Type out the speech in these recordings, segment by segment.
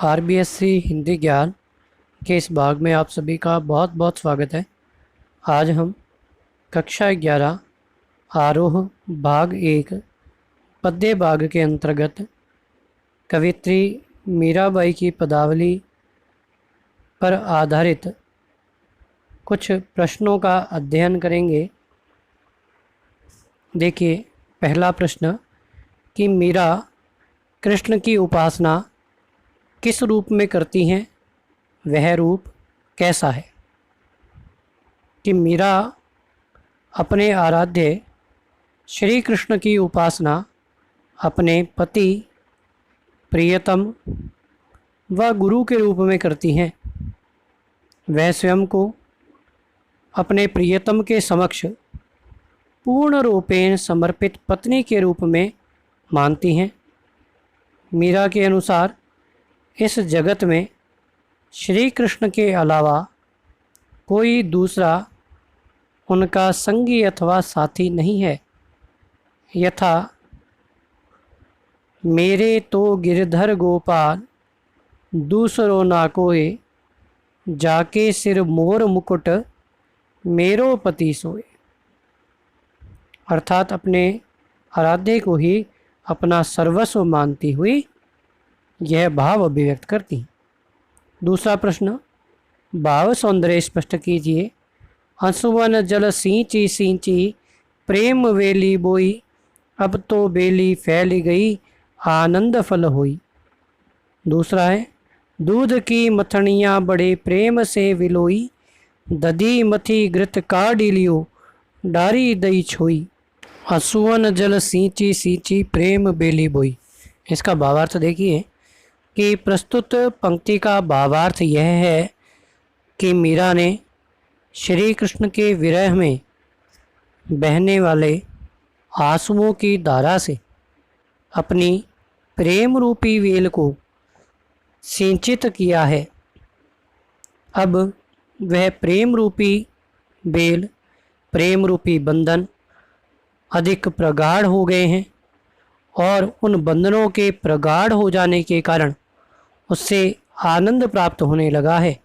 RBSC Hindi ज्ञान के इस भाग में आप सभी का बहुत बहुत स्वागत है। आज हम कक्षा 11 आरोह भाग 1 पद्य भाग के अंतर्गत कवित्री मीराबाई की पदावली पर आधारित कुछ प्रश्नों का अध्ययन करेंगे। देखिए, पहला प्रश्न कि मीरा कृष्ण की उपासना किस रूप में करती हैं, वह रूप कैसा है। कि मीरा अपने आराध्य श्री कृष्ण की उपासना अपने पति, प्रियतम व गुरु के रूप में करती हैं। वह स्वयं को अपने प्रियतम के समक्ष पूर्ण रूपेण समर्पित पत्नी के रूप में मानती हैं। मीरा के अनुसार इस जगत में श्री कृष्ण के अलावा कोई दूसरा उनका संगी अथवा साथी नहीं है। यथा मेरे तो गिरधर गोपाल दूसरो ना कोय, जाके सिर मोर मुकुट मेरो पति सोए। अर्थात अपने आराध्य को ही अपना सर्वस्व मानती हुई यह भाव अभिव्यक्त करती। दूसरा प्रश्न, भाव सौंदर्य स्पष्ट कीजिए। हंसुवन जल सींची सींची प्रेम वेली बोई, अब तो बेली फैल गई आनंद फल होई। दूसरा है, दूध की मथनियाँ बड़े प्रेम से विलोई, दधी मथी घृत का डिलियो डारी दई छोई। हंसुवन जल सींची सींची प्रेम बेली बोई, इसका भावार्थ देखिए कि प्रस्तुत पंक्ति का भावार्थ यह है कि मीरा ने श्री कृष्ण के विरह में बहने वाले आंसुओं की धारा से अपनी प्रेम रूपी वेल को सिंचित किया है। अब वह प्रेम रूपी बेल, प्रेम रूपी बंधन अधिक प्रगाढ़ हो गए हैं और उन बंधनों के प्रगाढ़ हो जाने के कारण उससे आनंद प्राप्त होने लगा है।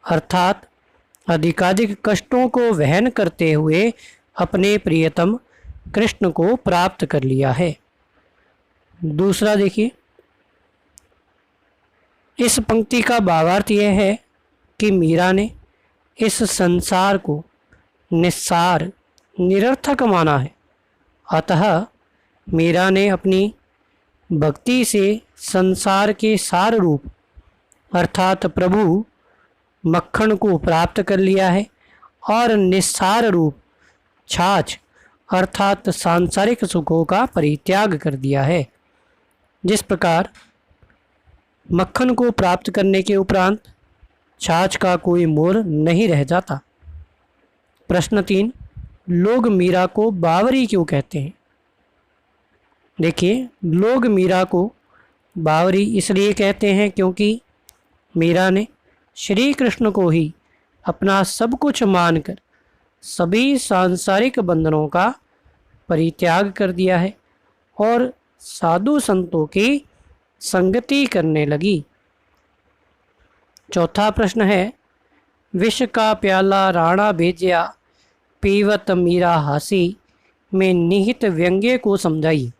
अर्थात अधिकाधिक कष्टों को वहन करते हुए अपने प्रियतम कृष्ण को प्राप्त कर लिया है। दूसरा देखिए, इस पंक्ति का भावार्थ यह है कि मीरा ने इस संसार को निस्सार, निरर्थक माना है। अतः मीरा ने अपनी भक्ति से संसार के सार रूप अर्थात प्रभु मक्खन को प्राप्त कर लिया है और निस्सार रूप छाछ अर्थात सांसारिक सुखों का परित्याग कर दिया है। जिस प्रकार मक्खन को प्राप्त करने के उपरांत छाछ का कोई मोल नहीं रह जाता। प्रश्न 3, लोग मीरा को बावरी क्यों कहते हैं। देखिए, लोग मीरा को बावरी इसलिए कहते हैं क्योंकि मीरा ने श्री कृष्ण को ही अपना सब कुछ मानकर सभी सांसारिक बंधनों का परित्याग कर दिया है और साधु संतों की संगति करने लगी। चौथा प्रश्न है, विष का प्याला राणा भेजिया, पीवत मीरा हासी, में निहित व्यंग्य को समझाई।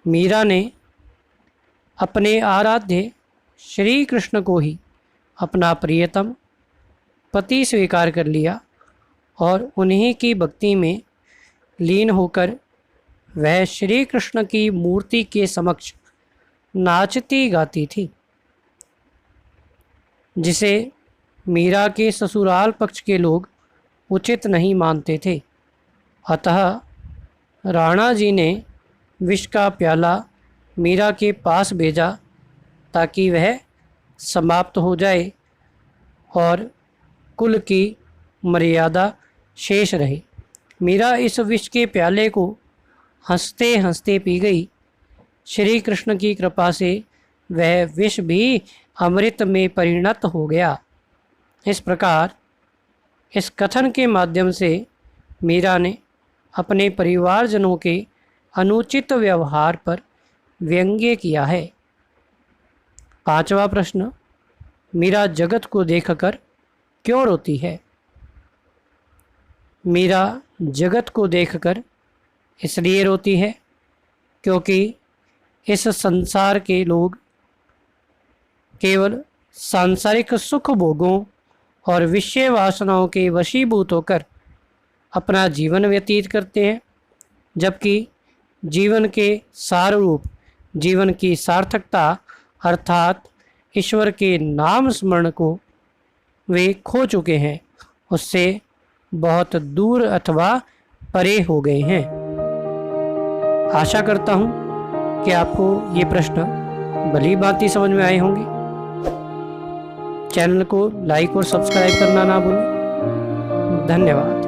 मीरा ने अपने आराध्य श्री कृष्ण को ही अपना प्रियतम पति स्वीकार कर लिया और उन्हीं की भक्ति में लीन होकर वह श्री कृष्ण की मूर्ति के समक्ष नाचती गाती थी, जिसे मीरा के ससुराल पक्ष के लोग उचित नहीं मानते थे। अतः राणा जी ने विष का प्याला मीरा के पास भेजा ताकि वह समाप्त हो जाए और कुल की मर्यादा शेष रहे। मीरा इस विष के प्याले को हंसते हंसते पी गई। श्री कृष्ण की कृपा से वह विष भी अमृत में परिणत हो गया। इस प्रकार इस कथन के माध्यम से मीरा ने अपने परिवारजनों के अनुचित व्यवहार पर व्यंग्य किया है। 5वां प्रश्न, मीरा जगत को देखकर क्यों रोती है? मीरा जगत को देखकर इसलिए रोती है क्योंकि इस संसार के लोग केवल सांसारिक सुख भोगों और विषय वासनाओं के वशीभूत होकर अपना जीवन व्यतीत करते हैं, जबकि जीवन के सार रूप, जीवन की सार्थकता अर्थात ईश्वर के नाम स्मरण को वे खो चुके हैं, उससे बहुत दूर अथवा परे हो गए हैं। आशा करता हूँ कि आपको ये प्रश्न भली भांति समझ में आए होंगे। चैनल को लाइक और सब्सक्राइब करना ना भूलें। धन्यवाद।